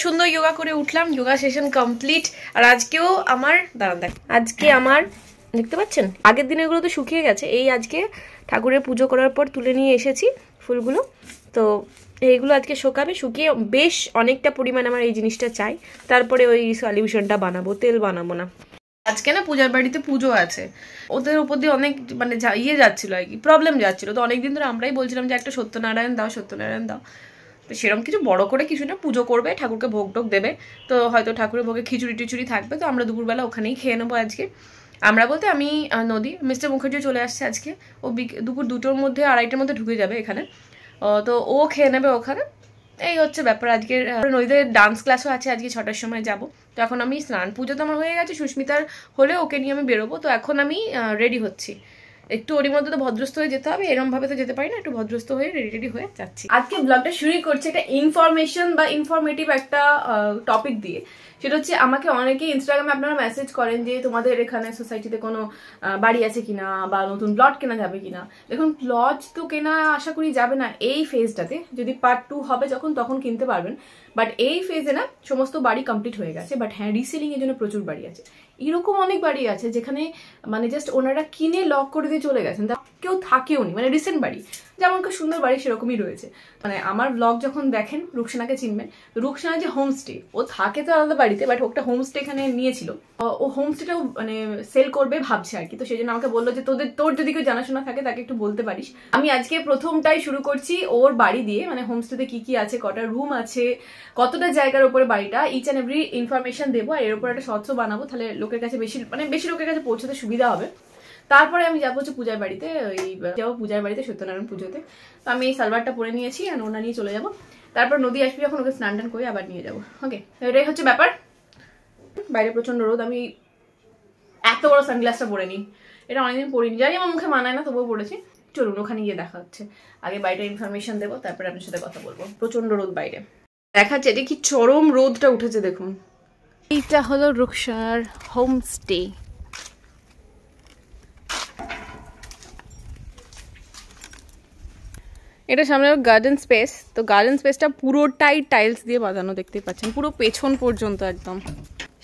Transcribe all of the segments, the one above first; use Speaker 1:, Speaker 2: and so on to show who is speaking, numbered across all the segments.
Speaker 1: সুন্দর যোগা করে উঠলাম, যোগা সেশন কমপ্লিট। আর আজকেও আমার দাঁড়ান আজকে আমার দেখতে পাচ্ছেন আগের দিনেরগুলো তো শুকিয়ে গেছে, এই আজকে ঠাকুরের পুজো করার পর তুলে নিয়ে এসেছি ফুলগুলো। তো এইগুলো আজকে শুকাবে, শুকিয়ে বেশ অনেকটা পরিমাণ আমার এই জিনিসটা চাই, তারপরে ওই সলিউশনটা বানাবো, তেল বানাবো না। আজকে না পূজার বাড়িতে পুজো আছে, ওদের উপর দিয়ে অনেক মানে ইয়ে যাচ্ছিলো আর কি, প্রবলেম যাচ্ছিলো। তো অনেকদিন ধরে আমরাই বলছিলাম যে একটা সত্যনারায়ণ দাও, সত্যনারায়ণ দাও। তো সেরকম কিছু বড় করে কিছু না, পুজো করবে, ঠাকুরকে ভোগ টোগ দেবে। তো হয়তো ঠাকুরের ভোগে খিচুড়ি টিচুড়ি থাকবে, তো আমরা দুপুরবেলা ওখানেই খেয়ে নেবো আজকে। আমরা বলতে আমি নদী, মিস্টার মুখার্জি চলে আসছে আজকে, ও দুপুর 2টোর মধ্যে 2:30টার মধ্যে ঢুকে যাবে এখানে। তো ও খেয়ে নেবে ওখানে, এই হচ্ছে ব্যাপার। আজকে নদীতে ডান্স ক্লাসও আছে, আজকে 6টার সময় যাব। তো এখন আমি স্নান পুজো তো আমার হয়ে গেছে, সুস্মিতার হলে ওকে নিয়ে আমি বেরোবো। তো এখন আমি রেডি হচ্ছি, একটু ওর মধ্যে তো ভদ্রস্থ হয়ে যেতে হবে, এরকম ভাবে তো যেতে পারি না, একটু ভদ্রস্থ হয়ে রেডি হয়ে যাচ্ছি। আজকে ব্লগটা শুরু করছে একটা ইনফরমেশন বা ইনফরমেটিভ একটা টপিক দিয়ে। সেটা হচ্ছে আমাকে অনেকে ইনস্টাগ্রামে আপনারা মেসেজ করেন যে তোমাদের এখানে সোসাইটিতে কোনো বাড়ি আছে কিনা, বা নতুন প্লট কেনা যাবে কিনা। দেখুন, প্লট তো কেনা আশা করি যাবে না এই ফেজটাতে, যদি পার্ট 2 হবে যখন তখন কিনতে পারবেন। বাট এই ফেজে না সমস্ত বাড়ি কমপ্লিট হয়ে গেছে। বাট হ্যাঁ, রিসেলিং এর জন্য প্রচুর বাড়ি আছে। এরকম অনেক বাড়ি আছে যেখানে মানে জাস্ট ওনারা কিনে লক করে দিয়ে চলে গেছেন, তা কেউ থাকেও নি, মানে রিসেন্ট বাড়ি যেমন খুব সুন্দর বাড়ি সেরকমই রয়েছে। মানে আমার ব্লগ যখন দেখেন, রুকসানাকে চিনবেন, রুকসানা যে হোমস্টে, ও থাকে তো আলাদা বাড়িতে, বাট ওটা হোমস্টে এখানে নিয়েছিল। ও হোমস্টেটাও মানে সেল করবে ভাবছে আর কি। তো সেই জন্য আমাকে বললো যে তোর যদি কেউ জানাশোনা থাকে তাকে একটু বলতে পারিস। আমি আজকে প্রথমটাই শুরু করছি ওর বাড়ি দিয়ে, মানে হোমস্টেতে কি কি আছে, কটা রুম আছে, কতটা জায়গার উপরে বাড়িটা, ইচ অ্যান্ড এভরি ইনফরমেশন দেবো। আর এর উপর একটা শর্টসও বানাবো, তাহলে লোকের কাছে বেশি লোকের কাছে পৌঁছাতে সুবিধা হবে। তারপরে আমি যাবো হচ্ছে পূজার বাড়িতে, যাবো পূজার বাড়িতে সত্যনারায়ণ পুজোতে। তো আমি এই সালভারটা পরে নিয়েছি আর ওনা নিয়ে চলে যাবো। তারপর নদী আসবে যখন, ওকে স্নান টান করে আবার নিয়ে যাবো। ওকে, এটাই হচ্ছে ব্যাপার। বাইরে প্রচন্ড রোদ, আমি এত বড় সানগ্লাসটা পরে নিই, এটা অনেকদিন পরিনি, জানি আমার মুখে মানায় না, তবুও পড়েছি। চলুন ওখানে গিয়ে দেখা হচ্ছে, আগে বাইরে ইনফরমেশন দেবো, তারপরে আপনার সাথে কথা বলবো। প্রচন্ড রোদ বাইরে দেখাচ্ছে, এটা কি চরম রোদটা উঠেছে দেখুন। এইটা হলো রুকসানার হোমস্টে। এটা সামনে গার্ডেন স্পেস, তো গার্ডেন স্পেসটা পুরোটাই টাইলস দিয়ে বাঁধানো, দেখতেই পাচ্ছেন, পুরো পেছন পর্যন্ত একদম।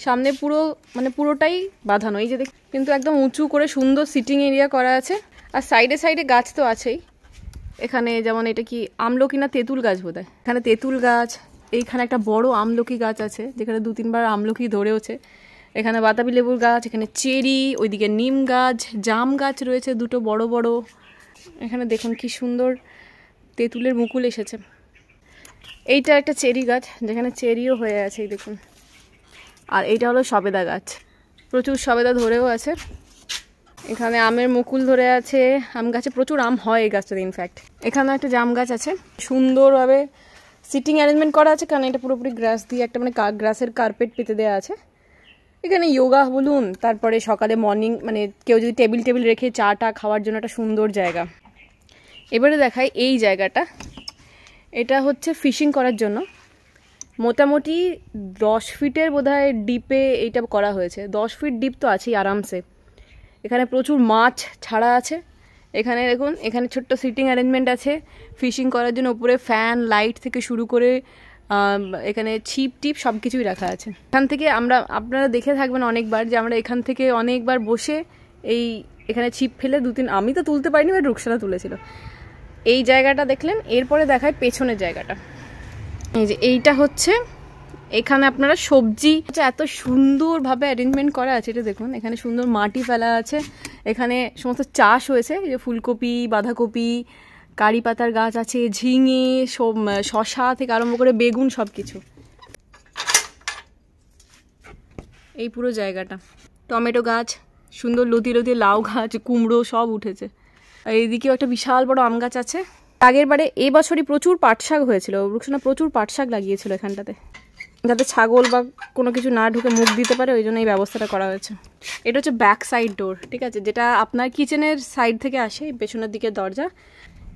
Speaker 1: সামনে পুরো মানে পুরোটাই বাঁধানো, এই যে কিন্তু একদম উঁচু করে সুন্দর সিটিং এরিয়া করা আছে। আর সাইডে সাইডে গাছ তো আছেই, এখানে যেমন এটা কি আমলকি না তেঁতুল গাছ বোধহয়, এখানে তেঁতুল গাছ, এইখানে একটা বড় আমলকি গাছ আছে যেখানে 2-3বার আমলকি ধরেওছে। এখানে বাতাবি লেবুর গাছ, এখানে চেরি, ওইদিকে নিম গাছ, জাম গাছ রয়েছে 2টো বড় বড়। এখানে দেখুন কি সুন্দর তেঁতুলের মুকুল এসেছে। এইটা একটা চেরি গাছ যেখানে চেরিও হয়ে আছে, এই দেখুন। আর এইটা হলো সবেদা গাছ, প্রচুর সবেদা ধরেও আছে। এখানে আমের মুকুল ধরে আছে, আম গাছে প্রচুর আম হয় এই গাছটাতে ইনফ্যাক্ট। এখানে একটা জাম গাছ আছে, সুন্দরভাবে সিটিং অ্যারেঞ্জমেন্ট করা আছে, কারণ এটা পুরোপুরি গ্রাস দিয়ে একটা মানে গ্রাসের কার্পেট পেতে দেওয়া আছে। এখানে যোগা বলুন, তারপরে সকালে মর্নিং মানে কেউ যদি টেবিল রেখে চাটা খাওয়ার জন্য একটা সুন্দর জায়গা। এবারে দেখাই এই জায়গাটা, এটা হচ্ছে ফিশিং করার জন্য। মোটামুটি 10 ফিটের বোধহয় ডিপে এইটা করা হয়েছে, 10 ফিট ডিপ তো আছেই আরামসে। এখানে প্রচুর মাছ ছাড়া আছে। এখানে দেখুন, এখানে ছোট্ট সিটিং অ্যারেঞ্জমেন্ট আছে ফিশিং করার জন্য, উপরে ফ্যান লাইট থেকে শুরু করে এখানে ছিপ টিপ সব কিছুই রাখা আছে। এখান থেকে আপনারা দেখে থাকবেন অনেকবার যে আমরা এখান থেকে অনেকবার বসে এখানে ছিপ ফেলে 2-3, আমি তো তুলতে পারিনি, বাট রুকসানা তুলেছিল। এই জায়গাটা দেখলেন, এরপরে দেখায় পেছনের জায়গাটা। এই যে এইটা হচ্ছে, এখানে আপনারা সবজি এত সুন্দরভাবে অ্যারেঞ্জমেন্ট করা আছে, এটা দেখুন। এখানে সুন্দর মাটি ফেলা আছে, এখানে সমস্ত চাষ হয়েছে, এই যে ফুলকপি, বাঁধাকপি, কারি পাতার গাছ আছে, ঝিঙে, শশা থেকে আরম্ভ করে বেগুন সব কিছু। এই পুরো জায়গাটা টমেটো গাছ, সুন্দর লতি লাউ গাছ, কুমড়ো সব উঠেছে। আর এইদিকেও একটা বিশাল বড় আম গাছ আছে। আগের বারে এবছরই প্রচুর পাট শাক হয়েছিল, রুকসানা প্রচুর পাট শাক লাগিয়েছিল এখানটাতে, যাতে ছাগল বা কোনো কিছু না ঢুকে মুখ দিতে পারে, ওই জন্য এই ব্যবস্থাটা করা হয়েছে। এটা হচ্ছে ব্যাক সাইড ডোর, ঠিক আছে, যেটা আপনার কিচেনের সাইড থেকে আসে, পেছনের দিকে দরজা।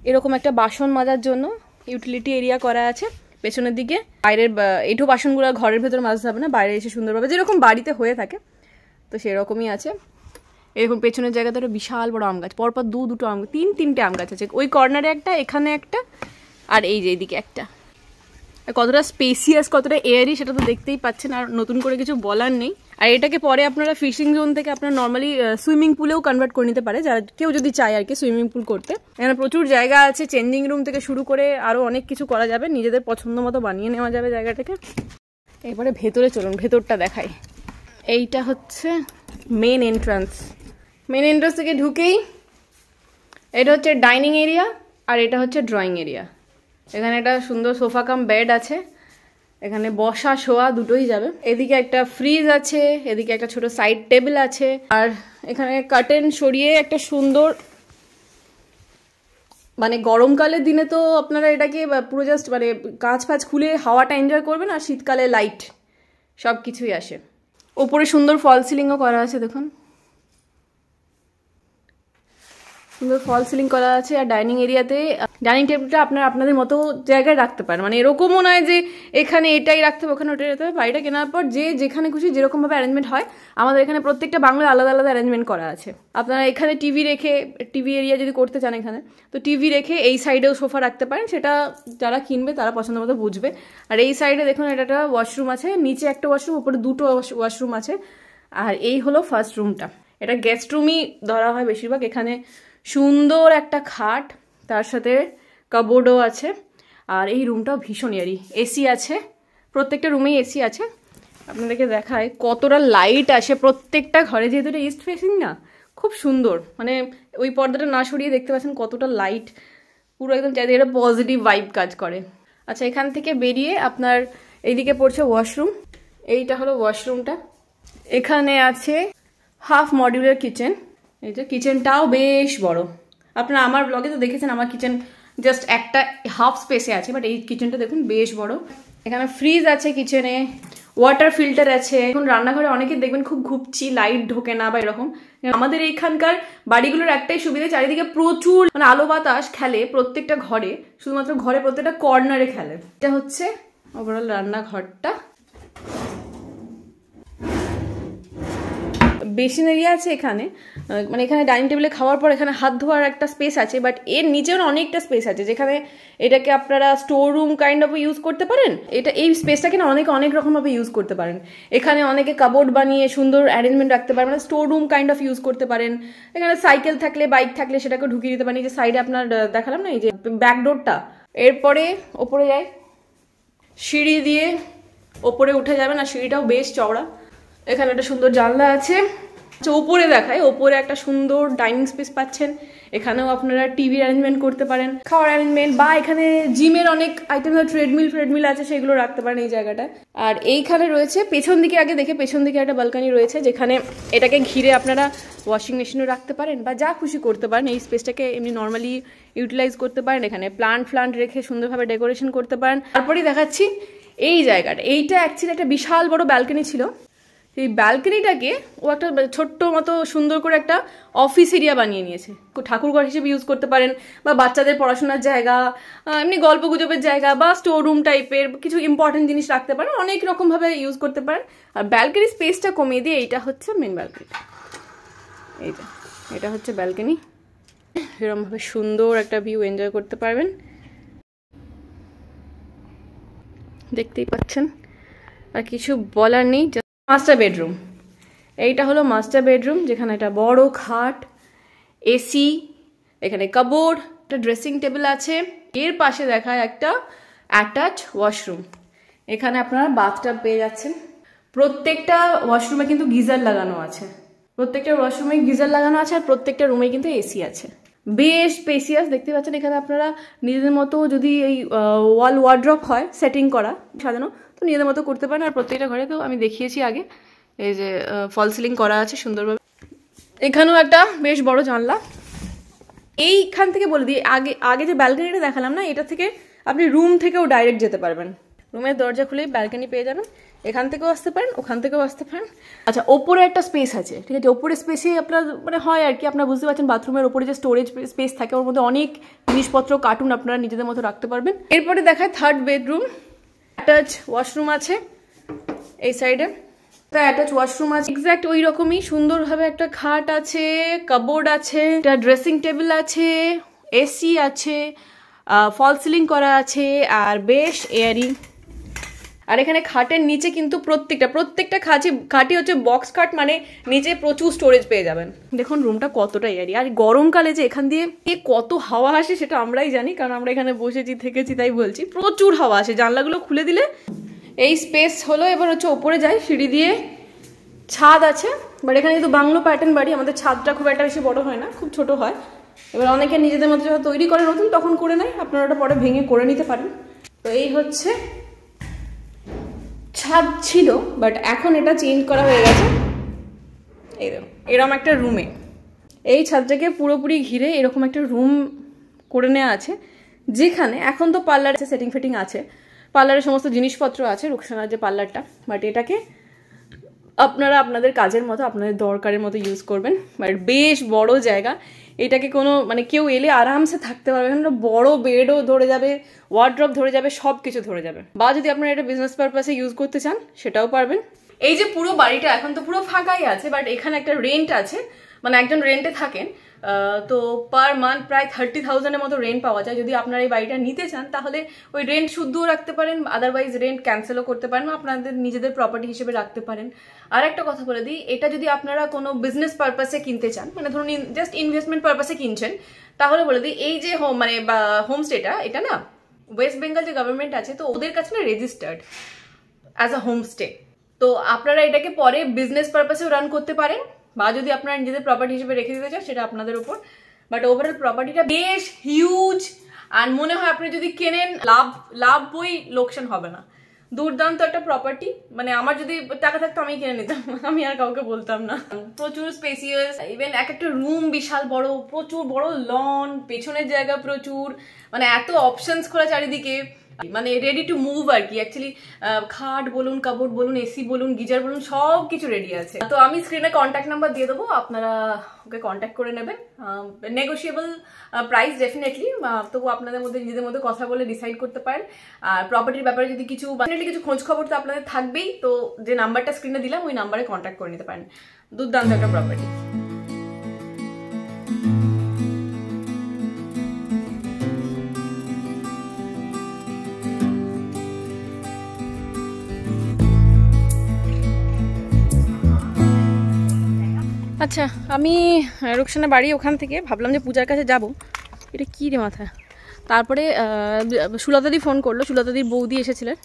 Speaker 1: এরকম একটা বাসন মাজার জন্য ইউটিলিটি এরিয়া করা আছে পেছনের দিকে। বাইরের এঁঠো বাসনগুলো ঘরের ভেতর মাজতে হবে না, বাইরে এসে সুন্দরভাবে যেরকম বাড়িতে হয়ে থাকে, তো সেরকমই আছে। এরকম পেছনের জায়গাতে একটা বিশাল বড় আম গাছ, পরপর 2-2টো আম, 3-3টে আম গাছ আছে। ওই কর্নারে একটা, এখানে একটা, আর এই যে এইদিকে একটা।
Speaker 2: কতটা স্পেসিয়াস, কতটা এয়ারি সেটা তো দেখতেই পাচ্ছেন, আর নতুন করে কিছু বলার নেই। আর এটাকে পরে আপনারা ফিশিং জোন থেকে আপনারা নর্মালি সুইমিং পুলেও কনভার্ট করে নিতে পারে, যারা কেউ যদি চায় আর কি সুইমিং পুল করতে। এখানে প্রচুর জায়গা আছে, চেঞ্জিং রুম থেকে শুরু করে আরও অনেক কিছু করা যাবে, নিজেদের পছন্দ মতো বানিয়ে নেওয়া যাবে জায়গাটাকে। এবারে ভেতরে চলুন, ভেতরটা দেখাই। এইটা হচ্ছে মেন এন্ট্রান্স। মেন এন্ট্রান্স থেকে ঢুকেই এটা হচ্ছে ডাইনিং এরিয়া, আর এটা হচ্ছে ড্রয়িং এরিয়া। এখানে একটা সুন্দর সোফা কাম বেড আছে, এখানে বসা শোয়া দুটোই যাবে। এদিকে একটা ফ্রিজ আছে, এদিকে একটা ছোট সাইড টেবিল আছে, আর এখানে কার্টেন সরিয়ে একটা সুন্দর, মানে গরমকালের দিনে তো আপনারা এটাকে পুরো জাস্ট মানে কাঁচ ফাঁচ খুলে হাওয়াটা এনজয় করবেন, আর শীতকালে লাইট সব কিছুই আসে। ওপরে সুন্দর ফল সিলিংও করা আছে, দেখুন সুন্দর ফল সিলিং করা আছে। আর ডাইনিং এরিয়াতে ডাইনিং টেবিলটা আপনারা আপনাদের মতো জায়গায় রাখতে পারেন, মানে এরকমও নয় যে এখানে এটাই রাখতে হবে ওখানে ওটাই রাখতে হবে। বাড়িটা কেনার পর যে যেখানে খুশি যেরকমভাবে অ্যারেঞ্জমেন্ট হয়, আমাদের এখানে প্রত্যেকটা বাংলায় আলাদা আলাদা অ্যারেঞ্জমেন্ট করা আছে। আপনারা এখানে টিভি রেখে, টিভি এরিয়া যদি করতে চান এখানে, তো টিভি রেখে এই সাইডেও সোফা রাখতে পারেন, সেটা যারা কিনবে তারা পছন্দ মতো বুঝবে। আর এই সাইডে দেখুন এটা একটা ওয়াশরুম আছে, নিচে একটা ওয়াশরুম, উপরে দুটো ওয়াশরুম আছে। আর এই হলো ফার্স্ট রুমটা, এটা গেস্ট রুমই ধরা হয় বেশিরভাগ। এখানে সুন্দর একটা খাট, তার সাথে কাবোর্ডও আছে। আর এই রুমটাও ভীষণ এয়ারি, এসি আছে, প্রত্যেকটা রুমেই এসি আছে। আপনাদেরকে দেখায় কতটা লাইট আসে প্রত্যেকটা ঘরে, যেহেতু এটা ইস্ট ফেসিং না, খুব সুন্দর। মানে ওই পর্দাটা না সরিয়ে দেখতে পাচ্ছেন কতটা লাইট, পুরো একদম চাইতে এটা পজিটিভ ভাইব কাজ করে। আচ্ছা, এখান থেকে বেরিয়ে আপনার এইদিকে পড়ছে ওয়াশরুম। এইটা হলো ওয়াশরুমটা। এখানে আছে হাফ মডিউলার কিচেন। এই যে কিচেনটাও বেশ বড়, আপনারা আমার ব্লগে তো দেখেছেন আমার কিচেন জাস্ট একটা হাফ স্পেসে আছে, বাট এই কিচেনটা দেখুন বেশ বড়। এখানে ফ্রিজ আছে কিচেনে, ওয়াটার ফিল্টার আছে। এখন রান্নাঘরে অনেকে দেখবেন খুব ঘুপচি, লাইট ঢোকে না বা এরকম। আমাদের এইখানকার বাড়িগুলোর একটাই সুবিধা, চারিদিকে প্রচুর মানে আলো বাতাস খেলে প্রত্যেকটা ঘরে, শুধুমাত্র ঘরে প্রত্যেকটা কর্নারে খেলে। এটা হচ্ছে ওভারঅল রান্নাঘরটা। বেসিন এরিয়া আছে এখানে, মানে এখানে ডাইনিং টেবিলে খাওয়ার পর এখানে হাত ধোয়ার একটা স্পেস আছে, বাট এর নিচেও অনেকটা স্পেস আছে, যেখানে এটাকে আপনারা store room kind of use করতে পারেন। এটা এই স্পেসটাকে না অনেকে অনেক রকমভাবে ইউজ করতে পারেন। এখানে অনেকে কাবোর্ড বানিয়ে সুন্দর অ্যারেঞ্জমেন্ট রাখতে পারেন, মানে store room kind of use করতে পারেন। এখানে সাইকেল থাকলে, বাইক থাকলে সেটাকে ঢুকিয়ে দিতে পারেন। এই যে সাইডে আপনার দেখালাম না, এই যে ব্যাকডোরটা। এরপরে ওপরে যায়, সিঁড়ি দিয়ে ওপরে উঠে যাবেন, আর সিঁড়িটাও বেশ চওড়া। এখানে একটা সুন্দর জানলা আছে। আচ্ছা, ওপরে দেখায়, ওপরে একটা সুন্দর ডাইনিং স্পেস পাচ্ছেন। এখানেও আপনারা টিভি অ্যারেঞ্জমেন্ট করতে পারেন, খাওয়ার অ্যারেঞ্জমেন্ট, বা এখানে জিমের অনেক আইটেম, ট্রেডমিল আছে, সেগুলো রাখতে পারেন এই জায়গাটায়। আর এইখানে রয়েছে পেছন দিকে, আগে দেখে পেছন দিকে একটা বালকানি রয়েছে, যেখানে এটাকে ঘিরে আপনারা ওয়াশিং মেশিনও রাখতে পারেন বা যা খুশি করতে পারেন। এই স্পেসটাকে এমনি নর্মালি ইউটিলাইজ করতে পারেন। এখানে প্লান্ট রেখে সুন্দরভাবে ডেকোরেশন করতে পারেন। তারপরেই দেখাচ্ছি এই জায়গাটা। এইটা অ্যাকচুয়ালি একটা বিশাল বড় ব্যালকনি ছিল। এই ব্যালকনিটাকে ও একটা ছোট্ট মতো সুন্দর করে একটা অফিস এরিয়া বানিয়ে নিয়েছে, ঠাকুরঘর হিসেবে ইউজ করতে পারেন, বা বাচ্চাদের পড়াশোনার জায়গা, এমনি গল্প গুজবের জায়গা, বা স্টোর রুম টাইপের কিছু ইম্পর্টেন্ট জিনিস রাখতে পারেন, অনেক রকমভাবে ইউজ করতে পারেন। আর ব্যালকনি স্পেসটা কমিয়ে দিয়ে এইটা হচ্ছে মেন ব্যালকনি। এটা হচ্ছে ব্যালকনি, এরকমভাবে সুন্দর একটা ভিউ এনজয় করতে পারবেন, দেখতেই পাচ্ছেন। আর কিছু বলার নেই। মাস্টার বেডরুম, এইটা হলো মাস্টার বেডরুম, যেখানে একটা বড় খাট, এসি, এখানে কাবোর্ড, একটা ড্রেসিং টেবিল আছে। এর পাশে দেখায় একটা অ্যাটাচ ওয়াশরুম। এখানে আপনারা বাথটাব পেয়ে যাচ্ছেন। প্রত্যেকটা ওয়াশরুমে কিন্তু গিজার লাগানো আছে, প্রত্যেকটা ওয়াশরুমে গিজার লাগানো আছে, আর প্রত্যেকটা রুমে কিন্তু এসি আছে। বেশ স্পেসিয়াস দেখতে পাচ্ছেন। এখানে আপনারা নিজেদের মতো যদি এই ওয়াল ওয়ার্ড্রপ হয় সেটিং করা সাজানো, তো নিজেদের মতো করতে পারেন। আর প্রত্যেকটা ঘরে তো আমি দেখিয়েছি আগে, এই যে ফল সিলিং করা আছে সুন্দরভাবে। এখানেও একটা বেশ বড় জানলা। এইখান থেকে বলে দিই, আগে যে ব্যালকনিটা দেখালাম না, এটা থেকে আপনি রুম থেকেও ডাইরেক্ট যেতে পারবেন। রুমের দরজা খুলেই ব্যালকনি পেয়ে যাবেন, এখান থেকেও আসতে পারেন, ওখান থেকেও আসতে পারেন। আচ্ছা, ওপরে একটা স্পেস আছে, ঠিক আছে। ওপরে স্পেসে আপনার মানে হয় আর কি, আপনারা বুঝতে পারছেন বাথরুমের ওপরে যে স্টোরেজ স্পেস থাকে, ওর মধ্যে অনেক জিনিসপত্র, কার্টুন আপনারা নিজেদের মতো রাখতে পারবেন। এরপরে দেখায় থার্ড বেডরুম। অ্যাটাচ ওয়াশরুম আছে এই সাইডে, অ্যাটাচ ওয়াশরুম আছে এক্স্যাক্ট ওই রকমই, সুন্দরভাবে একটা খাট আছে, কাবোর্ড আছে, একটা ড্রেসিং টেবিল আছে, এসি আছে, ফল সিলিং করা আছে, আর বেশ এয়ারি আর এখানে খাটের নিচে কিন্তু প্রত্যেকটা খাটই হচ্ছে বক্স খাট, মানে নিচে প্রচুর স্টোরেজ পেয়ে যাবেন। দেখুন রুমটা কতটা এয়ারি, আর গরমকালে যে এখান দিয়ে কত হাওয়া আসে সেটা আমরাই জানি, কারণ আমরা এখানে বসেছি থেকেছি তাই বলছি। প্রচুর হাওয়া আসে, জানলাগুলো খুলে দিলে এই স্পেস হলো। এবার হচ্ছে ওপরে যাই, সিঁড়ি দিয়ে ছাদ আছে, বাট এখানে কিন্তু বাংলো প্যাটার্ন বাড়ি, আমাদের ছাদটা খুব একটা বেশি বড় হয় না, খুব ছোট হয়। এবার অনেকে নিজেদের মতো যখন তৈরি করে নতুন তখন করে নেয়, আপনারা ওটা পরে ভেঙে করে নিতে পারেন। তো এই হচ্ছে ছাদ ছিল, বাট এখন এটা চেঞ্জ করা হয়ে গেছে। এই দেখুন এরকম একটা রুমে এই ছাদটাকে পুরোপুরি ঘিরে এরকম একটা রুম করে নেওয়া আছে, যেখানে এখন তো পার্লার আছে, সেটিং ফিটিং আছে, পার্লারের সমস্ত জিনিসপত্র আছে, রুকসানার যে পার্লারটা, বাট এটাকে আপনারা আপনাদের কাজের মতো আপনাদের দরকারের মতো ইউজ করবেন। বাট বেশ বড় জায়গা, এটাকে কোনো মানে কেউ এলে আরামসে থাকতে পারবে। এখানে বড় বেডও ধরে যাবে, ওয়ার্ড্রপ ধরে যাবে, সব কিছু ধরে যাবে। বা যদি আপনারা এটা বিজনেস পারপাসে ইউজ করতে চান সেটাও পারবেন। এই যে পুরো বাড়িটা এখন তো পুরো ফাঁকাই আছে, বাট এখানে একটা রেন্ট আছে, মানে একজন রেন্টে থাকেন, তো পার মান্থ প্রায় 30,000-এর মতো রেন্ট পাওয়া যায়। যদি আপনারা এই বাড়িটা নিতে চান তাহলে ওই রেন্ট শুদ্ধও রাখতে পারেন, আদারওয়াইজ রেন্ট ক্যান্সেলও করতে পারেন, আপনাদের নিজেদের প্রপার্টি হিসেবে রাখতে পারেন। আর একটা কথা বলে দিই, এটা যদি আপনারা কোনো বিজনেস পারপাসে কিনতে চান, মানে ধরুন জাস্ট ইনভেস্টমেন্ট পারপাসে কিনছেন, তাহলে বলে দিই এই যে হোমস্টেটা, এটা না ওয়েস্ট বেঙ্গল যে গভর্নমেন্ট আছে, তো ওদের কাছে না রেজিস্টার্ড অ্যাজ আ হোমস্টে। তো আপনারা এটাকে পরে বিজনেস পারপাসেও রান করতে পারেন, বা যদি আপনারা নিজেদের প্রপার্টি হিসেবে রেখে দিতে চান সেটা আপনাদের উপর। বাট ওভারঅল প্রপার্টিটা বেশ হিউজ, আর মনে হয় আপনি যদি কেনেন লাভ বই লোকসান হবে না। দুর্দান্ত একটা প্রপার্টি, মানে আমার যদি টাকা থাকতো আমি কিনে নিতাম, আমি আর কাউকে বলতাম না। প্রচুর স্পেসিয়াস, ইভেন এক একটা রুম বিশাল বড়, প্রচুর বড় লন, পেছনের জায়গা প্রচুর, মানে এত অপশনস খোলা চারিদিকে, মানে রেডি টু মুভ আর কি। অ্যাকচুয়ালি খাট বলুন, কাবোর্ড বলুন, এসি বলুন, গিজার বলুন, সব কিছু রেডি আছে। তো আমি স্ক্রিনে কন্ট্যাক্ট নাম্বার দিয়ে দেবো, আপনারা ওকে কন্ট্যাক্ট করে নেবেন। নেগোশিয়েবল প্রাইস ডেফিনেটলি, তবু আপনাদের মধ্যে নিজেদের মধ্যে কথা বলে ডিসাইড করতে পারেন। আর প্রপার্টির ব্যাপারে যদি কিছু খোঁজ খবর তো আপনাদের থাকবেই, তো যে নাম্বারটা স্ক্রিনে দিলাম ওই নাম্বারে কন্ট্যাক্ট করে নিতে পারেন। দুর্দান্ত একটা প্রপার্টি। আচ্ছা, আমি রুকসানার বাড়ি ওখান থেকে ভাবলাম যে পূজার কাছে যাব। এটা কী রে মাথা। তারপরে সুলতাদি ফোন করলো, সুলতাদির বৌদি এসেছিলেন,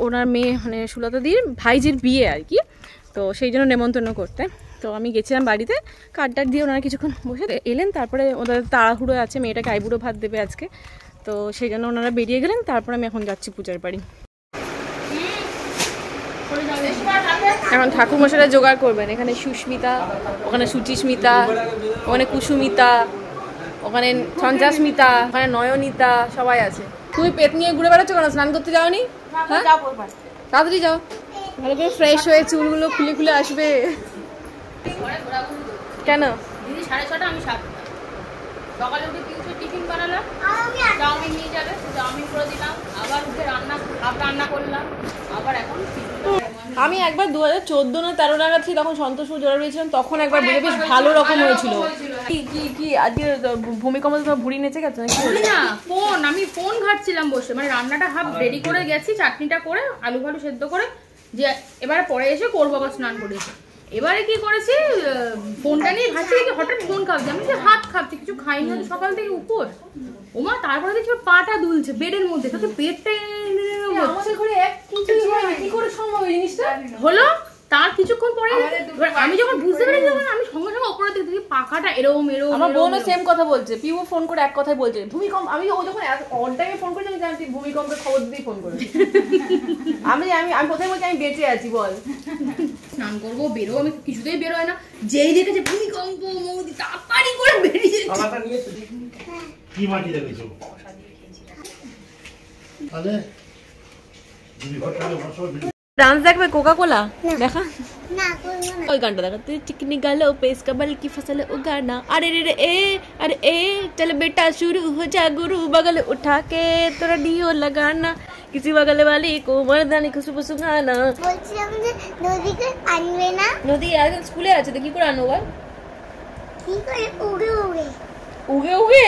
Speaker 2: ওনার মেয়ে মানে সুলতাদির ভাইজির বিয়ে আর কি, তো সেই জন্য নেমন্তন্ন করতে। তো আমি গেছিলাম বাড়িতে, কার্ড দিয়ে ওনারা কিছুক্ষণ বসে এলেন, তারপরে ওদের তাড়াহুড়ো আছে, মেয়েটাকে আইবুড়ো ভাত দেবে আজকে, তো সেই জন্য ওনারা বেরিয়ে গেলেন। তারপরে আমি এখন যাচ্ছি পূজার বাড়ি। এখন ঠাকুরমশাইরা জোগাড় করবেন, এখানে সুস্মিতা, ওখানে সুচিস্মিতা, ওখানে কুসুমিতা, ওখানে সঞ্চাস্মিতা, ওখানে নয়নিতা, সবাই আছে। তুমি পেট নিয়ে ঘুরে বেড়াচ্ছ কেন? স্নান করতে যাওনি? হ্যাঁ তাড়াতাড়ি যাও, ভালো করে ফ্রেশ হয়ে চুলগুলো খুলে খুলে আসবে। কেন?
Speaker 3: দিদি 6:30, আমি 7টা। সকালে উঠে টিফিন বানালাম, চাউমিন নিয়ে যাবে, চাউমিন করে দিলাম, আবার উঠে রান্না করলাম, আবার এখন
Speaker 2: আমি একবার 2014 না 13 নাগাদ তখন সন্তোষপুর জোড়া রয়েছিলাম, তখন একবার বেড়ে বেশ ভালো রকম হয়েছিল। কি আজকে ভূমিকম্প তোমার ভুড়ি নেচে গেছে নাকি?
Speaker 3: না, আমি ফোন ঘাটছিলাম বসে, মানে রান্নাটা হাফ রেডি করে গেছি, চাটনিটা করে আলু ফালু সেদ্ধ করে, যে এবার পরে এসে করবো, আবার স্নান করেছি। এবারে কি করেছি, ফোনটা নিয়ে ঘাটছি, দেখি হঠাৎ ফোন খাচ্ছি, আমি হাত খাচ্ছি, কিছু খাইনি সকাল থেকে উপোস। ওমা তারপরে দেখছি পাটা দুলছে বেডের মধ্যে, তাতে পেটটা হলো। তার কিছুক্ষণ পরে আমি যখন বুঝতে পারি, আমি সঙ্গে সঙ্গে অপরাধ দেখি পাখাটা এরকম।
Speaker 2: আমার বোনও সেম কথা বলছে, পিউ ফোন করে এক কথাই বলছে ভূমিকম্প। আমি ও যখন অন টাইমে ফোন করেছি আমি জানছি ভূমিকম্পের খবর দিতেই ফোন করেছি। আমি কোথায় বলছি আমি বেঁচে আছি বল।
Speaker 3: স্নান করবো, বেরো, আমি কিছুতেই বেরোয় না, যেই দেখেছে ভূমিকম্প মৌদি তাড়াতাড়ি করে বেরিয়ে
Speaker 4: কি মাটি দেখেছো? তাহলে
Speaker 2: ডান্স দেখবে কোকা কোলা দেখা ওই গানটা দেখা, তুই চিকনি গালো पे इसका बल की फसल उगाना, अरे रे अरे ए चल बेटा शुरू हो जा गुरु बगल उठा के तेरा डियो लगाना, किसी बगल वाली को मर्दानी खुशबू सुंघाना।
Speaker 5: বলছিলাম যে নদীকে আনবে না?
Speaker 2: নদী আজ স্কুলে আছে তো কি করে আনবো বল?
Speaker 5: কি করে? উগে উগে
Speaker 2: উগে উগে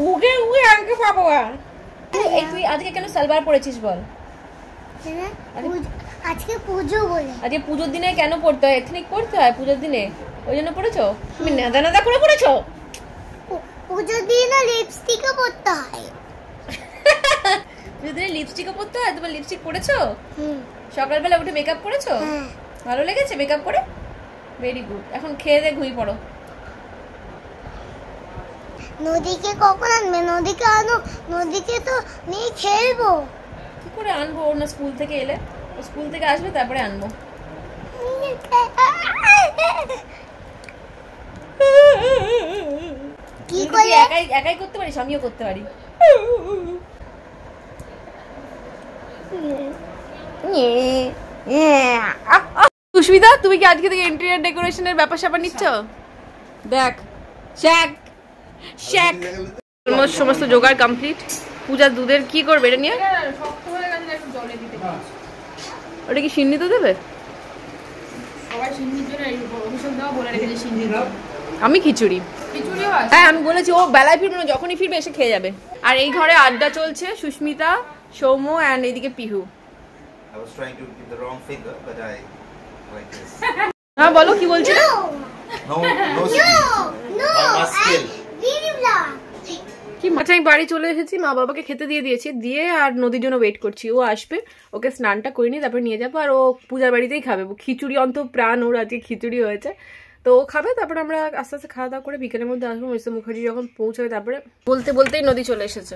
Speaker 2: উগে উগে আনকে পাবো। তুই আজকে কেন সালবার পরেছিস বল?
Speaker 5: আজকে পুজো বলে।
Speaker 1: আজকে পুজোর দিনে কেন পড়তে হয়? এথনিক পড়তে হয় পুজোর দিনে, ওই জন্য পড়েছো? তুমি নাদা নাদা করে পড়েছো?
Speaker 5: পুজোর দিনে লিপস্টিকও পরতে হয়।
Speaker 1: পুজোর দিনে লিপস্টিকও পরতে হয়? তোমার লিপস্টিক পরেছো? সকালবেলা উঠে মেকআপ করেছো? ভালো লেগেছে মেকআপ করে? Very good. এখন খেয়ে দিয়ে ঘুমিয়ে পড়ো।
Speaker 5: নদীকে কখন আনবে? নদীকে আনো, নদীকে তো নিয়ে খেলবো।
Speaker 1: কি করে আনবো? না স্কুল থেকে এলে, স্কুল থেকে আসবে তারপরে আনবো।
Speaker 5: কি করে
Speaker 1: একাই একাই করতে পারিস? আমিও করতে পারি।
Speaker 2: সুস্মিতা, তুমি কি আজকে থেকে ইন্টেরিয়র ডেকোরেশনের ব্যাপার স্যাপার নিচ্ছ? দেখ, শ্যাক শ্যাক অলমোস্ট সমস্ত জোগাড় কমপ্লিট। পূজার দুধের কি করবে এটা নিয়ে?
Speaker 3: শক্ত হয়ে গেছে, একটু জলে দিতে বলছি।
Speaker 2: ওটা কি সিন্নি তো দেবে?
Speaker 3: সবাই সিন্নির জন্য অভিষেক দেওয়া বলে রেখেছে সিন্নির জন্য।
Speaker 2: আমি খিচুড়ি।
Speaker 3: খিচুড়িও আছে।
Speaker 2: হ্যাঁ, আমি বলেছি ও বেলায় ফিরবে না, যখনই ফিরবে এসে খেয়ে যাবে। আর এই ঘরে আড্ডা চলছে, সুস্মিতা, সৌম্য অ্যান্ড এদিকে Pihu.
Speaker 6: I was trying to give the wrong finger, but I like this.
Speaker 2: হ্যাঁ বলো, কি বলছিলে?
Speaker 6: No skill.
Speaker 2: আচ্ছা, আমি বাড়ি চলে এসেছি, মা বাবাকে খেতে দিয়ে দিয়েছি, দিয়ে আর নদীর জন্য ওয়েট করছি। ও আসবে, ওকে স্নানটা করে নিয়ে তারপর নিয়ে যাবো। আর ও পূজার বাড়িতেই খাবে, খিচুড়ি অন্ত প্রাণ ওর, আজকে খিচুড়ি হয়েছে, তো ও খাবে। তারপরে আমরা আস্তে আস্তে খাওয়া দাওয়া করে বিকেলের মধ্যে আসবো। মিস্টার মুখার্জি যখন পৌঁছাবে, তারপরে বলতে বলতেই নদী চলে এসেছে।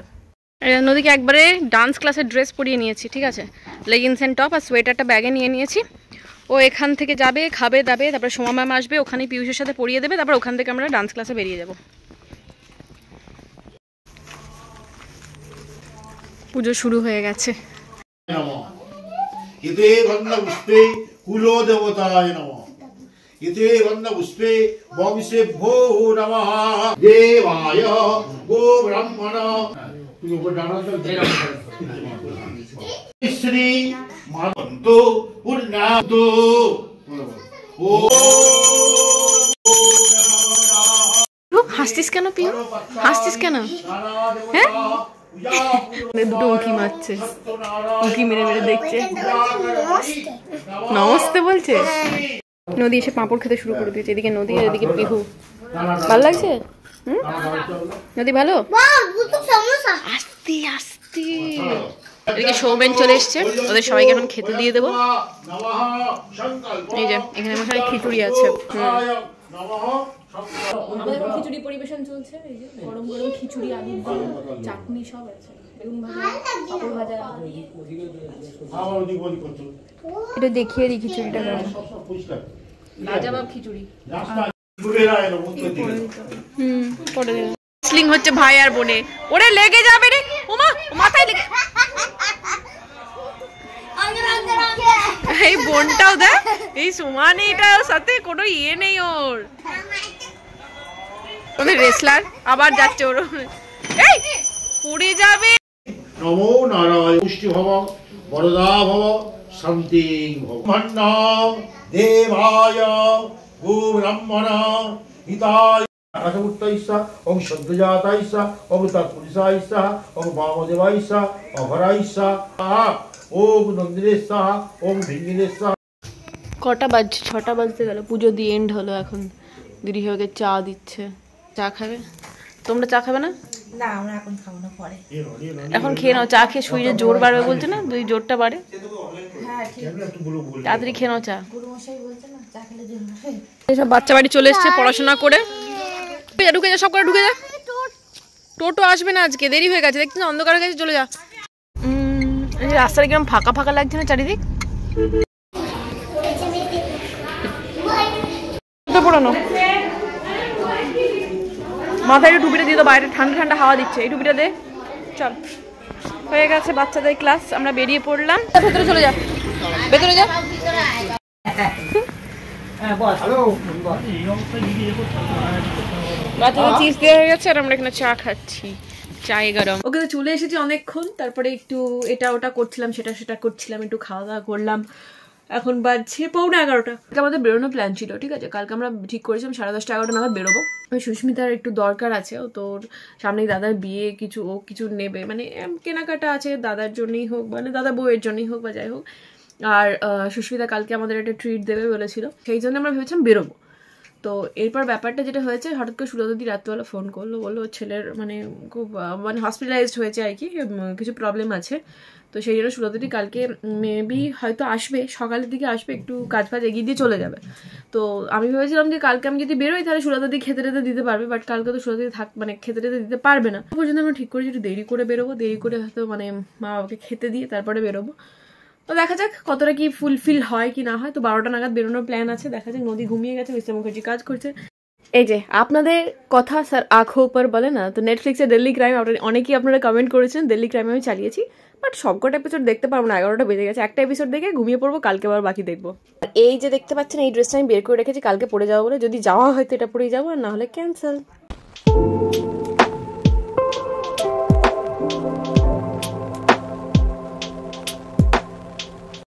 Speaker 2: নদীকে একবারে ডান্স ক্লাসের ড্রেস পরিয়ে নিয়েছি, ঠিক আছে, লেগিংস অ্যান্ড টপ আর সোয়েটারটা ব্যাগে নিয়ে নিয়েছি। ও এখান থেকে যাবে, খাবে দাবে, তারপরে সোমা ম্যাম আসবে, ওখানে পিয়ুষের সাথে পরিয়ে দেবে, তারপর ওখান থেকে আমরা ডান্স ক্লাসে বেরিয়ে যাবো। পুজো শুরু হয়ে গেছে।
Speaker 4: ইতে গন্ধপুষ্পে কুলো দেবতায় নমঃ। ইতে গন্ধপুষ্পে বংশেভ্যো নমঃ। দেবায় গো ব্রাহ্মণ শ্রী মাতন্ত পূর্ণাত ও।
Speaker 2: হাসছিস কেন পিউ? হাসছিস কেন? হ্যাঁ, দুটো উঁকি মারছে, উঁকি মেরে মেরে দেখছে, নমস্তে বলছে। নদী এসে পাঁপড় খেতে শুরু করে দিয়েছে, এদিকে নদী আর এদিকে পিহু। ভালো লাগছে? নদী ভালো? আস্তে আস্তে। এদিকে সৌমেন চলে এসছে, ওদের সবাইকে এখন খেতে দিয়ে দেবো। এই যে এখানে আমার খিচুড়ি আছে। আমাদের খিচুড়ি পরিবেশন চলছে, এই যে গরম গরম খিচুড়ি, আলুর দম, চাটনি সব আছে, বেগুন ভাজা, পাপড় ভাজা। এটা দেখিয়ে দিই খিচুড়িটা কেমন। লাজবাব খিচুড়ি। পরে স্লিং হচ্ছে ভাই আর বোনে। ওরে লেগে যাবে রে, ওমা মাথায় লেগে। এই বোনটাও দেখ, এই সুমানি, এটার সাথে কোনো ইয়ে নেই ওর। রেসলার আবার যাচ্ছে ওর, এই পড়ে যাবে।
Speaker 4: নমো নারায়ণ পুষ্টি ভব বরদা ভব শান্তি ভব। ব্রহ্মণ্যং দেবায় গো ব্রাহ্মণ হিতায় আকাশমূর্তৈস্য ওং সদ্যজাতাইস্য ওং তৎপুরুষাইস্য ওং বামদেবাইস্য অভরাইস্য ওং নন্দিনেস্য ওং ভিঙ্গিনেস্য।
Speaker 2: কটা বাজছে? 6টা বাজতে গেল। পুজো দিয়ে এন্ড হলো। এখন দিদি হয়ে চা দিচ্ছে। চা খাবে? তোমরা চা খাবে না?
Speaker 7: না, আমরা এখন খাবো না, পরে।
Speaker 2: এখন খেয়ে নাও, চা খেয়ে শরীরে জোর বাড়বে বলছে না, দুই জোরটা বাড়ে।
Speaker 7: হ্যাঁ, ঠিক আছে।
Speaker 2: তাড়াতাড়ি খেয়ে নাও চা।
Speaker 7: গুরুমশাই বলছে না, চা খেলে জোর বাড়ে।
Speaker 2: এসব বাচ্চা বাড়ি চলে এসছে পড়াশোনা করে। ঢুকে যা, সব করে ঢুকে যা। টোটো আসবে না আজকে, দেরি হয়ে গেছে, দেখছিস অন্ধকার হয়ে গেছে, চলে যা। রাস্তাটা কিরকম ফাঁকা ফাঁকা লাগছে না চারিদিক? পড়ানো মাথায় একটু টুপিটা দিয়ে দাও, বাইরে ঠান্ডা ঠান্ডা হাওয়া দিচ্ছে, এই টুপিটা দে। চল, হয়ে গেছে বাচ্চাদের ক্লাস, আমরা বেরিয়ে পড়লাম। ভেতরে চলে যা, ভেতরে যা। বাচ্চাদের চিপস দেওয়া হয়ে গেছে আর আমরা এখানে চা খাচ্ছি, চায়ে গরম। ওকে, তো চলে এসেছি অনেকক্ষণ, তারপরে একটু এটা ওটা করছিলাম, সেটা করছিলাম, একটু খাওয়া দাওয়া করলাম, এখন বাজছে 11:15। আমাদের বেরোনোর প্ল্যান ছিল, ঠিক আছে। কালকে আমরা ঠিক করেছিলাম 10:30 11টা নাগাদ বেরোবো। ওই সুস্মিতার একটু দরকার আছে, ও তোর সামনেই দাদার বিয়ে, ও কিছু নেবে, মানে কেনাকাটা আছে, দাদার জন্যই হোক মানে দাদা বউয়ের জন্যই হোক বা যাই হোক। আর সুস্মিতা কালকে আমাদের একটা ট্রিট দেবে বলেছিল, সেই জন্য আমরা ভেবেছিলাম বেরোবো। তো এরপর ব্যাপারটা যেটা হয়েছে, হঠাৎ করে সুলতাদি রাত্রিবেলা ফোন করলো, বললো ছেলের মানে খুব মানে হসপিটালাইজড হয়েছে আর কি, কিছু প্রবলেম আছে। তো সেই জন্য সুলতাদি কালকে মেবি হয়তো আসবে, সকালের দিকে আসবে, একটু কাজ ফাজ এগিয়ে দিয়ে চলে যাবে। তো আমি ভেবেছিলাম যে কালকে আমি যদি বেরোই তাহলে সুলতাদি খেতে টেতে দিতে পারবে, বাট কালকে তো সুলতাদি মানে খেতে টেতে দিতে পারবে না। পর্যন্ত আমরা ঠিক করেছি একটু দেরি করে বেরোবো, দেরি করে হয়তো মানে মা বাবাকে খেতে দিয়ে তারপরে বেরোবো। তো দেখা যাক কতটা কি ফুলফিল হয় কি না হয়। তো 12টা নাগাদ বেরোনোর প্ল্যান আছে, দেখা যাক। নদী ঘুমিয়ে গেছে, মিস্টার মুখার্জি কাজ করছে। এই যে আপনাদের কথা স্যার আঁখো উপর বলে না, তো নেটফ্লিক্সে দিল্লি ক্রাইম অনেকেই আপনারা কমেন্ট করেছেন, দিল্লি ক্রাইম আমি চালিয়েছি, বাট সবকটা এপিসোড দেখতে পারবো না, 11টা বেজে গেছে। একটা এপিসোড দেখে ঘুমিয়ে পড়বো, কালকে আবার বাকি দেখবো। এই যে দেখতে পাচ্ছেন এই ড্রেসটা আমি বের করে রেখেছি কালকে পরে যাবো বলে, যদি যাওয়া হয় তো এটা পরেই যাবো, আর না হলে ক্যান্সেল।